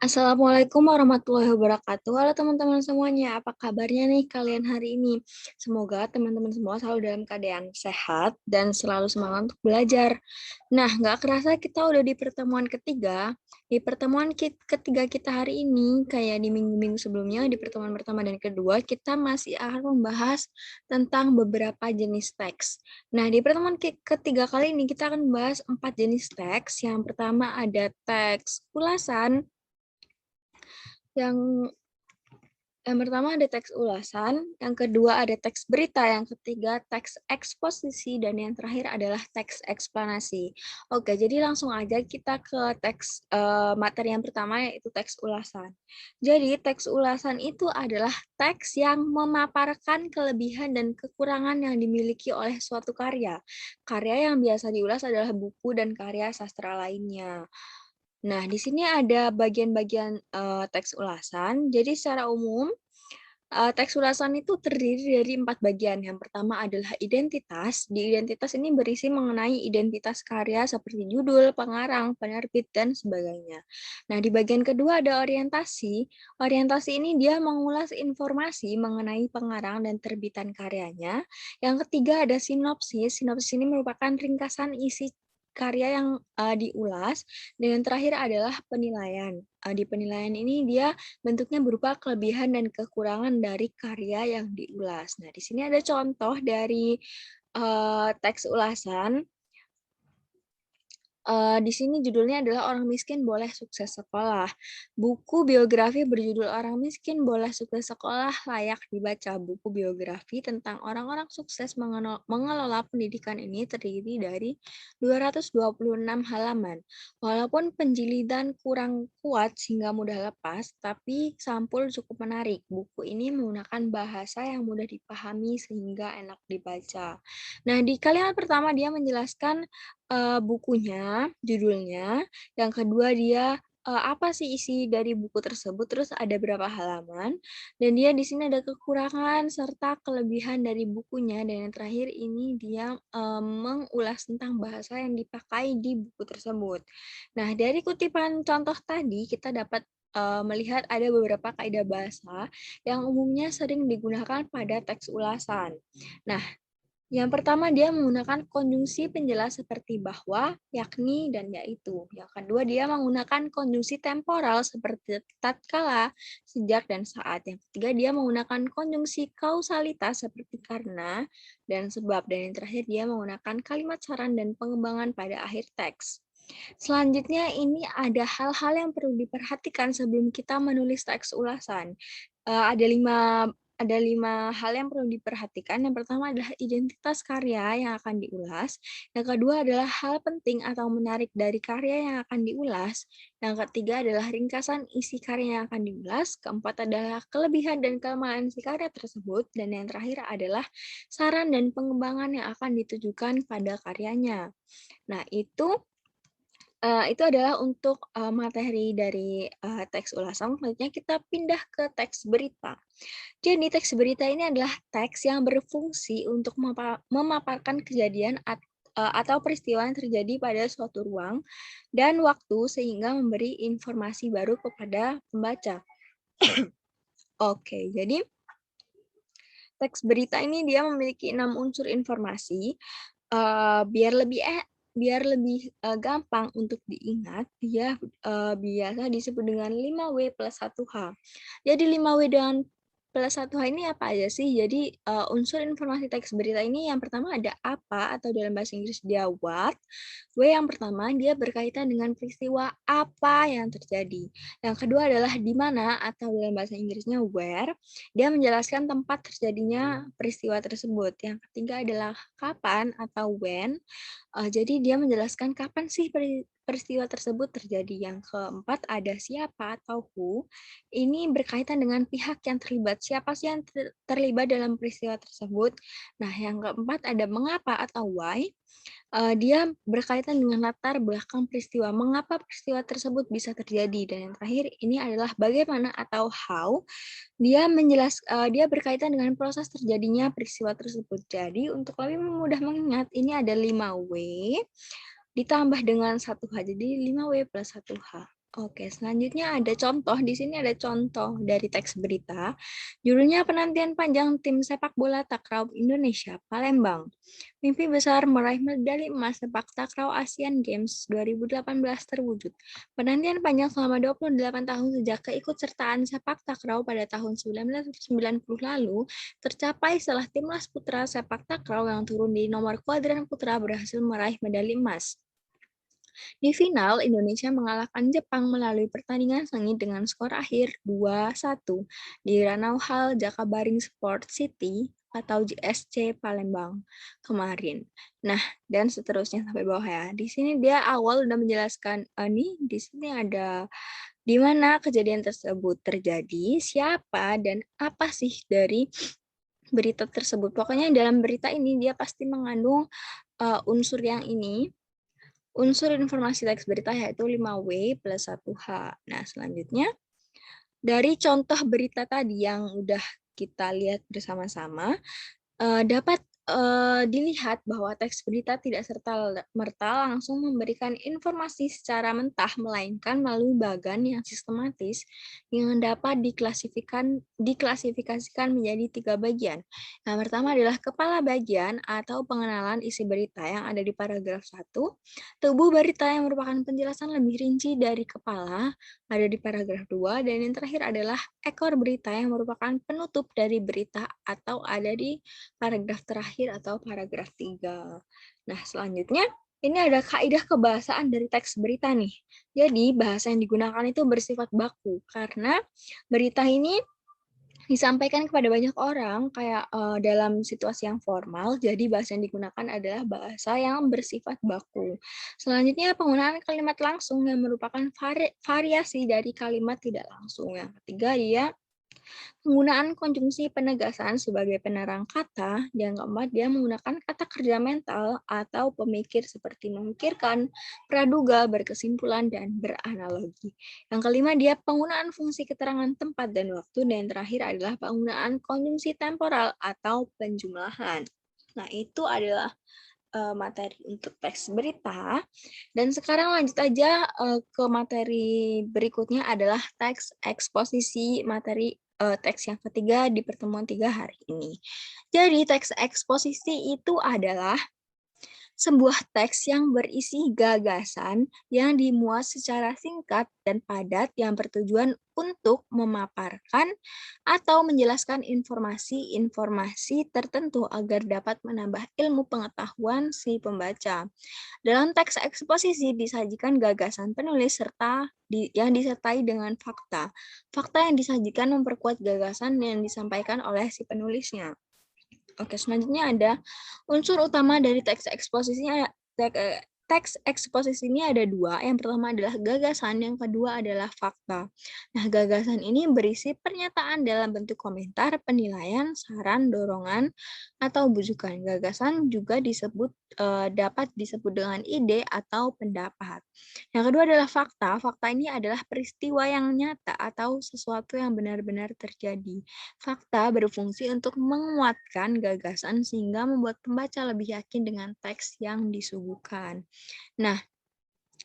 Assalamualaikum warahmatullahi wabarakatuh. Halo teman-teman semuanya, apa kabarnya nih kalian hari ini? Semoga teman-teman semua selalu dalam keadaan sehat dan selalu semangat untuk belajar. Nah, nggak kerasa kita udah di pertemuan ketiga. Di pertemuan ketiga kita hari ini, kayak di minggu-minggu sebelumnya, di pertemuan pertama dan kedua, kita masih akan membahas tentang beberapa jenis teks. Nah, di pertemuan ketiga kali ini, kita akan membahas 4 jenis teks. Yang pertama ada teks ulasan, yang yang pertama ada teks ulasan, yang kedua ada teks berita, yang ketiga teks eksposisi, dan yang terakhir adalah teks eksplanasi. Oke, jadi langsung aja kita ke teks materi yang pertama, yaitu teks ulasan. Jadi teks ulasan itu adalah teks yang memaparkan kelebihan dan kekurangan yang dimiliki oleh suatu karya. Karya yang biasa diulas adalah buku dan karya sastra lainnya. Nah, di sini ada bagian-bagian teks ulasan. Jadi secara umum, teks ulasan itu terdiri dari 4 bagian. Yang pertama adalah identitas. Di identitas ini berisi mengenai identitas karya seperti judul, pengarang, penerbit, dan sebagainya. Nah, di bagian kedua ada orientasi. Orientasi ini dia mengulas informasi mengenai pengarang dan terbitan karyanya. Yang ketiga ada sinopsis. Sinopsis ini merupakan ringkasan isi karya yang diulas. Dan yang terakhir adalah penilaian. Di penilaian ini dia bentuknya berupa kelebihan dan kekurangan dari karya yang diulas. Nah, di sini ada contoh dari teks ulasan. Di sini judulnya adalah Orang Miskin Boleh Sukses Sekolah. Buku biografi berjudul Orang Miskin Boleh Sukses Sekolah layak dibaca. Buku biografi tentang orang-orang sukses mengelola pendidikan ini terdiri dari 226 halaman. Walaupun penjilidan kurang kuat sehingga mudah lepas, tapi sampul cukup menarik. Buku ini menggunakan bahasa yang mudah dipahami sehingga enak dibaca. Nah, di kalimat pertama dia menjelaskan bukunya, judulnya, yang kedua dia, apa sih isi dari buku tersebut, terus ada berapa halaman, dan dia di sini ada kekurangan serta kelebihan dari bukunya, dan yang terakhir ini dia, mengulas tentang bahasa yang dipakai di buku tersebut. Nah, dari kutipan contoh tadi kita dapat, melihat ada beberapa kaidah bahasa yang umumnya sering digunakan pada teks ulasan. Nah, yang pertama dia menggunakan konjungsi penjelas seperti bahwa, yakni, dan yaitu. Yang kedua dia menggunakan konjungsi temporal seperti tatkala, sejak, dan saat. Yang ketiga dia menggunakan konjungsi kausalitas seperti karena dan sebab. Dan yang terakhir dia menggunakan kalimat saran dan pengembangan pada akhir teks. Selanjutnya ini ada hal-hal yang perlu diperhatikan sebelum kita menulis teks ulasan. Ada lima hal yang perlu diperhatikan. Yang pertama adalah identitas karya yang akan diulas. Yang kedua adalah hal penting atau menarik dari karya yang akan diulas. Yang ketiga adalah ringkasan isi karya yang akan diulas. Keempat adalah kelebihan dan kelemahan si karya tersebut. Dan yang terakhir adalah saran dan pengembangan yang akan ditujukan pada karyanya. Nah, itu adalah untuk materi dari teks ulasan. Selanjutnya kita pindah ke teks berita. Jadi teks berita ini adalah teks yang berfungsi untuk memaparkan kejadian atau peristiwa yang terjadi pada suatu ruang dan waktu sehingga memberi informasi baru kepada pembaca. Oke, jadi teks berita ini dia memiliki 6 unsur informasi. Biar lebih gampang untuk diingat, dia biasa disebut dengan 5W plus 1H. Jadi 5W dengan plus 1H ini apa aja sih? Jadi unsur informasi teks berita ini yang pertama ada apa, atau dalam bahasa Inggris dia what. W yang pertama dia berkaitan dengan peristiwa apa yang terjadi. Yang kedua adalah di mana, atau dalam bahasa Inggrisnya where. Dia menjelaskan tempat terjadinya peristiwa tersebut. Yang ketiga adalah kapan, atau when. Jadi dia menjelaskan kapan sih peristiwa tersebut terjadi. Yang keempat ada siapa, atau who. Ini berkaitan dengan pihak yang terlibat. Siapa sih yang terlibat dalam peristiwa tersebut? Nah, yang keempat ada mengapa, atau why. Dia berkaitan dengan latar belakang peristiwa, mengapa peristiwa tersebut bisa terjadi. Dan yang terakhir ini adalah bagaimana, atau how. Dia berkaitan dengan proses terjadinya peristiwa tersebut. Jadi untuk lebih mudah mengingat, ini ada 5W ditambah dengan 1H. Jadi 5W plus 1H. Oke, selanjutnya ada contoh. Di sini ada contoh dari teks berita. Judulnya penantian panjang tim sepak bola takraw Indonesia, Palembang. Mimpi besar meraih medali emas sepak takraw Asian Games 2018 terwujud. Penantian panjang selama 28 tahun sejak keikutsertaan sepak takraw pada tahun 1990 lalu tercapai setelah timnas putra sepak takraw yang turun di nomor kuadran putra berhasil meraih medali emas. Di final, Indonesia mengalahkan Jepang melalui pertandingan sengit dengan skor akhir 2-1 di Ranau Hall Jakabaring Sport City atau JSC Palembang kemarin. Nah, dan seterusnya sampai bawah ya. Di sini dia awal udah menjelaskan nih di sini ada di mana kejadian tersebut terjadi, siapa dan apa sih dari berita tersebut. Pokoknya dalam berita ini dia pasti mengandung unsur yang ini. Unsur informasi teks berita yaitu 5W plus 1H. Nah, selanjutnya dari contoh berita tadi yang udah kita lihat bersama-sama, dapat dilihat bahwa teks berita tidak serta-merta langsung memberikan informasi secara mentah, melainkan melalui bagan yang sistematis yang dapat diklasifikasikan menjadi 3 bagian. Yang pertama adalah kepala bagian atau pengenalan isi berita yang ada di paragraf 1, tubuh berita yang merupakan penjelasan lebih rinci dari kepala ada di paragraf 2, dan yang terakhir adalah ekor berita yang merupakan penutup dari berita atau ada di paragraf terakhir atau paragraf 3. Nah, selanjutnya ini ada kaidah kebahasaan dari teks berita nih. Jadi, bahasa yang digunakan itu bersifat baku karena berita ini disampaikan kepada banyak orang kayak dalam situasi yang formal, jadi bahasa yang digunakan adalah bahasa yang bersifat baku. Selanjutnya penggunaan kalimat langsung yang merupakan variasi dari kalimat tidak langsung. Yang ketiga dia penggunaan konjungsi penegasan sebagai penerang kata. Yang keempat, dia menggunakan kata kerja mental atau pemikir seperti memikirkan, praduga, berkesimpulan, dan beranalogi. Yang kelima, dia penggunaan fungsi keterangan tempat dan waktu. Dan yang terakhir adalah penggunaan konjungsi temporal atau penjumlahan. Nah, itu adalah materi untuk teks berita. Dan sekarang lanjut aja ke materi berikutnya adalah teks eksposisi materi teks yang ketiga di pertemuan 3 hari ini. Jadi teks eksposisi itu adalah sebuah teks yang berisi gagasan yang dimuat secara singkat dan padat yang bertujuan untuk memaparkan atau menjelaskan informasi-informasi tertentu agar dapat menambah ilmu pengetahuan si pembaca. Dalam teks eksposisi disajikan gagasan penulis serta yang disertai dengan fakta. Fakta yang disajikan memperkuat gagasan yang disampaikan oleh si penulisnya. Oke, selanjutnya ada unsur utama dari teks eksposisinya. Teks eksposisi ini ada 2. Yang pertama adalah gagasan, yang kedua adalah fakta. Nah, gagasan ini berisi pernyataan dalam bentuk komentar, penilaian, saran, dorongan, atau bujukan. Gagasan juga dapat disebut dengan ide atau pendapat. Yang kedua adalah fakta. Fakta ini adalah peristiwa yang nyata atau sesuatu yang benar-benar terjadi. Fakta berfungsi untuk menguatkan gagasan sehingga membuat pembaca lebih yakin dengan teks yang disuguhkan. Nah,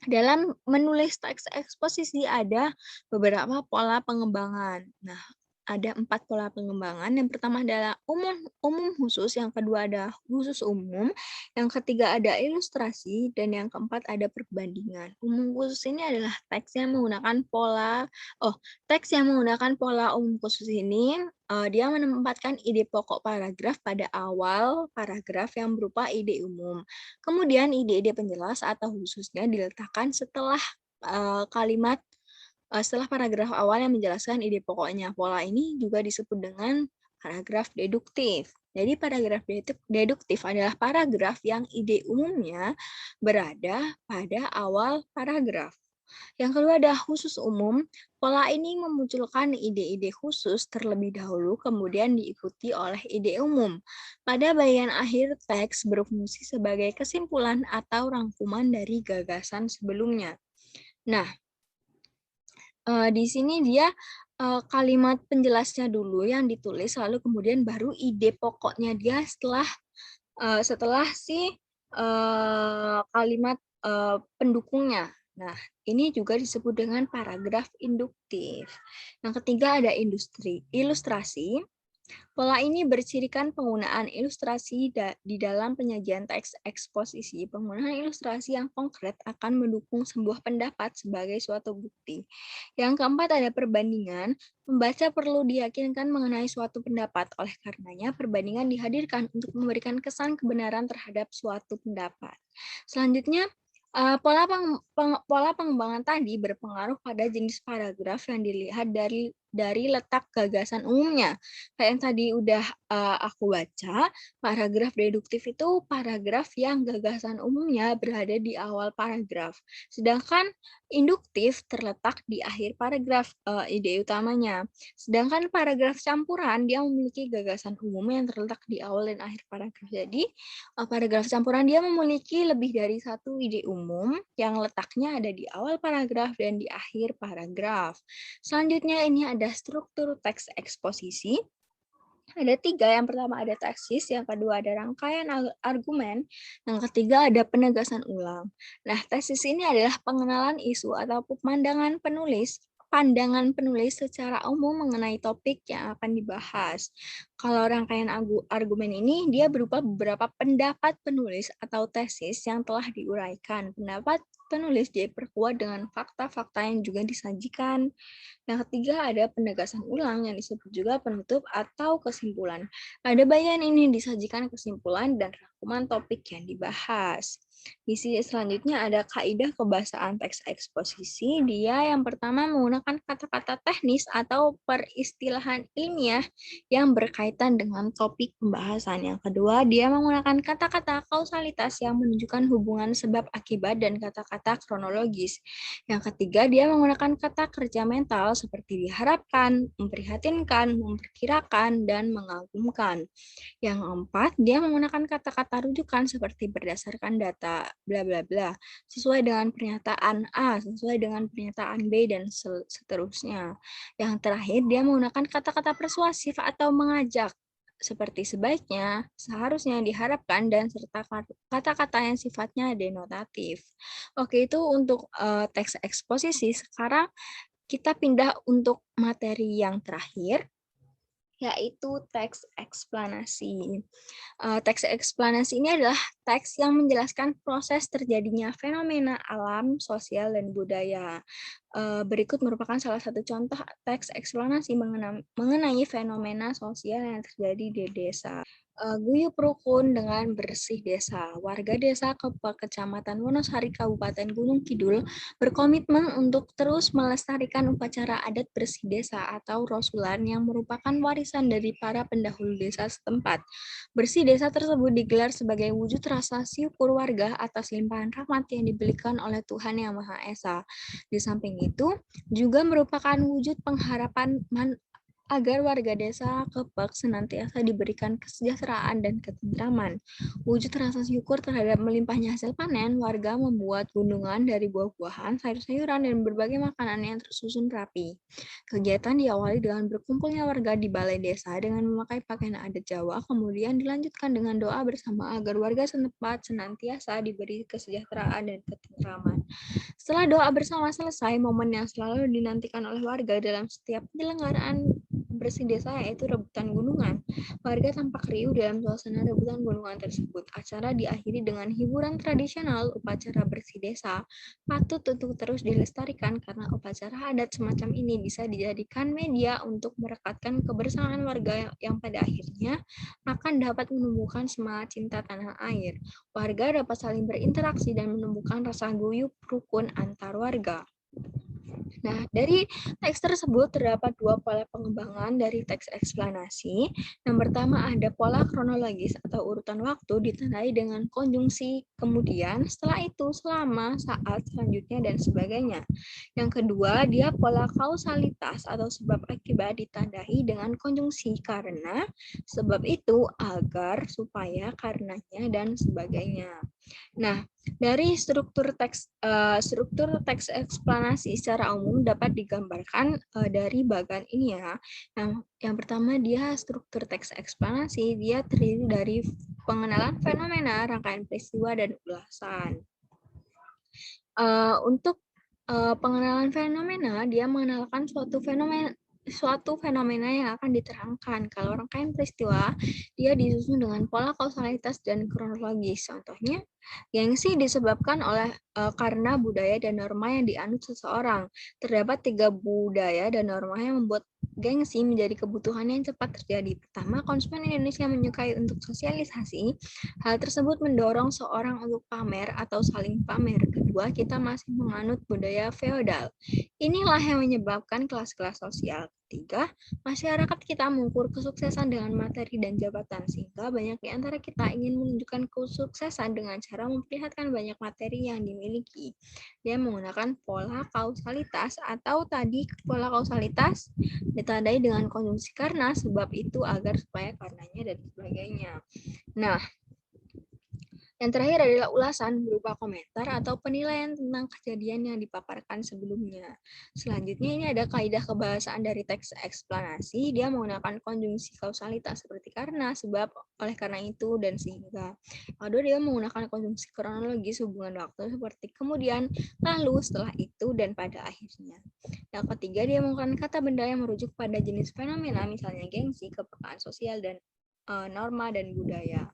dalam menulis teks eksposisi ada beberapa pola pengembangan. Nah, ada 4 pola pengembangan. Yang pertama adalah umum khusus, yang kedua ada khusus umum, yang ketiga ada ilustrasi, dan yang keempat ada perbandingan. Umum khusus ini adalah teks yang menggunakan pola umum khusus ini dia menempatkan ide pokok paragraf pada awal paragraf yang berupa ide umum. Kemudian ide-ide penjelas atau khususnya diletakkan setelah setelah paragraf awal yang menjelaskan ide pokoknya. Pola ini juga disebut dengan paragraf deduktif. Jadi paragraf deduktif adalah paragraf yang ide umumnya berada pada awal paragraf. Yang kedua ada khusus umum. Pola ini memunculkan ide-ide khusus terlebih dahulu, kemudian diikuti oleh ide umum. Pada bagian akhir teks berfungsi sebagai kesimpulan atau rangkuman dari gagasan sebelumnya. Nah, di sini dia kalimat penjelasnya dulu yang ditulis, lalu kemudian baru ide pokoknya dia setelah si kalimat pendukungnya. Nah, ini juga disebut dengan paragraf induktif. Yang ketiga ada ilustrasi. Pola ini bercirikan penggunaan ilustrasi di dalam penyajian teks eksposisi. Penggunaan ilustrasi yang konkret akan mendukung sebuah pendapat sebagai suatu bukti. Yang keempat ada perbandingan. Pembaca perlu diyakinkan mengenai suatu pendapat. Oleh karenanya, perbandingan dihadirkan untuk memberikan kesan kebenaran terhadap suatu pendapat. Selanjutnya, pola pengembangan tadi berpengaruh pada jenis paragraf yang dilihat dari letak gagasan umumnya. Kayak yang tadi udah aku baca, paragraf deduktif itu paragraf yang gagasan umumnya berada di awal paragraf. Sedangkan induktif terletak di akhir paragraf, ide utamanya. Sedangkan paragraf campuran dia memiliki gagasan umum yang terletak di awal dan akhir paragraf. Jadi, paragraf campuran dia memiliki lebih dari satu ide umum yang letaknya ada di awal paragraf dan di akhir paragraf. Selanjutnya ini ada struktur teks eksposisi. Ada 3, yang pertama ada tesis, yang kedua ada rangkaian argumen, yang ketiga ada penegasan ulang. Nah, tesis ini adalah pengenalan isu atau pandangan penulis secara umum mengenai topik yang akan dibahas. Kalau rangkaian argumen ini, dia berupa beberapa pendapat penulis atau tesis yang telah diuraikan. Pendapat penulis diperkuat dengan fakta-fakta yang juga disajikan. Yang ketiga ada penegasan ulang yang disebut juga penutup atau kesimpulan. Pada bagian ini disajikan kesimpulan dan rangkuman topik yang dibahas. Di sisi selanjutnya ada kaidah kebahasaan teks eksposisi. Dia yang pertama menggunakan kata-kata teknis atau peristilahan ilmiah yang berkaitan dengan topik pembahasan. Yang kedua, dia menggunakan kata-kata kausalitas yang menunjukkan hubungan sebab akibat dan kata-kata kronologis. Yang ketiga, dia menggunakan kata kerja mental seperti diharapkan, memprihatinkan, memperkirakan, dan mengagumkan. Yang keempat, dia menggunakan kata-kata rujukan seperti berdasarkan data bla bla bla, sesuai dengan pernyataan A, sesuai dengan pernyataan B, dan seterusnya. Yang terakhir, dia menggunakan kata-kata persuasif atau mengajak seperti sebaiknya, seharusnya, diharapkan, dan serta kata-kata yang sifatnya denotatif. Oke, itu untuk teks eksposisi. Sekarang kita pindah untuk materi yang terakhir, yaitu teks eksplanasi. Teks eksplanasi ini adalah teks yang menjelaskan proses terjadinya fenomena alam, sosial, dan budaya. Berikut merupakan salah satu contoh teks eksplanasi mengenai fenomena sosial yang terjadi di desa. Guyup rukun dengan bersih desa. Warga desa Kecamatan Wonosari, Kabupaten Gunung Kidul, berkomitmen untuk terus melestarikan upacara adat bersih desa atau rosulan yang merupakan warisan dari para pendahulu desa setempat. Bersih desa tersebut digelar sebagai wujud rasa syukur warga atas limpahan rahmat yang diberikan oleh Tuhan Yang Maha Esa. Di samping itu, juga merupakan wujud pengharapan agar warga desa Kepek senantiasa diberikan kesejahteraan dan ketentraman. Wujud rasa syukur terhadap melimpahnya hasil panen, warga membuat gunungan dari buah-buahan, sayur-sayuran, dan berbagai makanan yang tersusun rapi. Kegiatan diawali dengan berkumpulnya warga di balai desa dengan memakai pakaian adat Jawa, kemudian dilanjutkan dengan doa bersama agar warga setempat senantiasa diberi kesejahteraan dan ketentraman. Setelah doa bersama selesai, momen yang selalu dinantikan oleh warga dalam setiap penyelenggaraan bersih desa yaitu rebutan gunungan. Warga tampak riuh dalam suasana rebutan gunungan tersebut. Acara diakhiri dengan hiburan tradisional. Upacara bersih desa patut untuk terus dilestarikan karena upacara adat semacam ini bisa dijadikan media untuk merekatkan kebersamaan warga yang pada akhirnya akan dapat menumbuhkan semangat cinta tanah air. Warga dapat saling berinteraksi dan menumbuhkan rasa guyup rukun antar warga. Nah, dari teks tersebut terdapat dua pola pengembangan dari teks eksplanasi. Yang pertama ada pola kronologis atau urutan waktu ditandai dengan konjungsi kemudian, setelah itu, selama, saat, selanjutnya, dan sebagainya. Yang kedua, dia pola kausalitas atau sebab akibat ditandai dengan konjungsi karena, sebab itu, agar, supaya, karenanya, dan sebagainya. Nah, dari struktur teks eksplanasi secara umum dapat digambarkan dari bagan ini ya. Yang pertama dia struktur teks eksplanasi, dia terdiri dari pengenalan fenomena, rangkaian peristiwa, dan ulasan. Untuk Pengenalan fenomena, dia mengenalkan suatu fenomena yang akan diterangkan. Kalau rangkaian peristiwa, dia disusun dengan pola kausalitas dan kronologis. Contohnya, gengsi disebabkan oleh karena budaya dan norma yang dianut seseorang. Terdapat 3 budaya dan norma yang membuat gengsi menjadi kebutuhan yang cepat terjadi. Pertama, konsumen Indonesia menyukai untuk sosialisasi. Hal tersebut mendorong seorang untuk pamer atau saling pamer. Kedua, kita masih menganut budaya feodal. Inilah yang menyebabkan kelas-kelas sosial. Ketiga, masyarakat kita mengukur kesuksesan dengan materi dan jabatan, sehingga banyak di antara kita ingin menunjukkan kesuksesan dengan cara memperlihatkan banyak materi yang dimiliki. Dia menggunakan pola kausalitas atau tadi pola kausalitas ditandai dengan konjungsi karena, sebab itu, agar, supaya, karenanya, dan sebagainya. Nah, yang terakhir adalah ulasan berupa komentar atau penilaian tentang kejadian yang dipaparkan sebelumnya. Selanjutnya ini ada kaidah kebahasaan dari teks eksplanasi. Dia menggunakan konjungsi kausalitas seperti karena, sebab, oleh karena itu, dan sehingga. Kedua, dia menggunakan konjungsi kronologis hubungan waktu seperti kemudian, lalu, setelah itu, dan pada akhirnya. Yang ketiga, dia menggunakan kata benda yang merujuk pada jenis fenomena, misalnya gengsi, kepekaan sosial, dan norma dan budaya.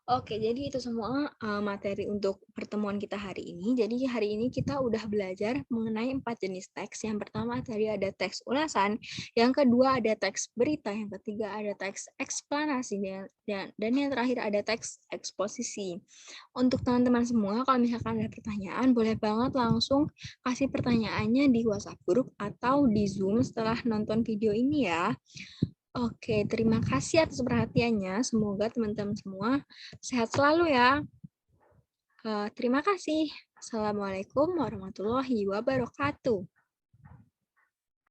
Oke, jadi itu semua materi untuk pertemuan kita hari ini. Jadi hari ini kita udah belajar mengenai 4 jenis teks. Yang pertama tadi ada teks ulasan, yang kedua ada teks berita, yang ketiga ada teks eksplanasi, dan yang terakhir ada teks eksposisi. Untuk teman-teman semua, kalau misalkan ada pertanyaan, boleh banget langsung kasih pertanyaannya di WhatsApp group atau di Zoom setelah nonton video ini ya. Oke, terima kasih atas perhatiannya. Semoga teman-teman semua sehat selalu ya. Terima kasih. Assalamualaikum warahmatullahi wabarakatuh.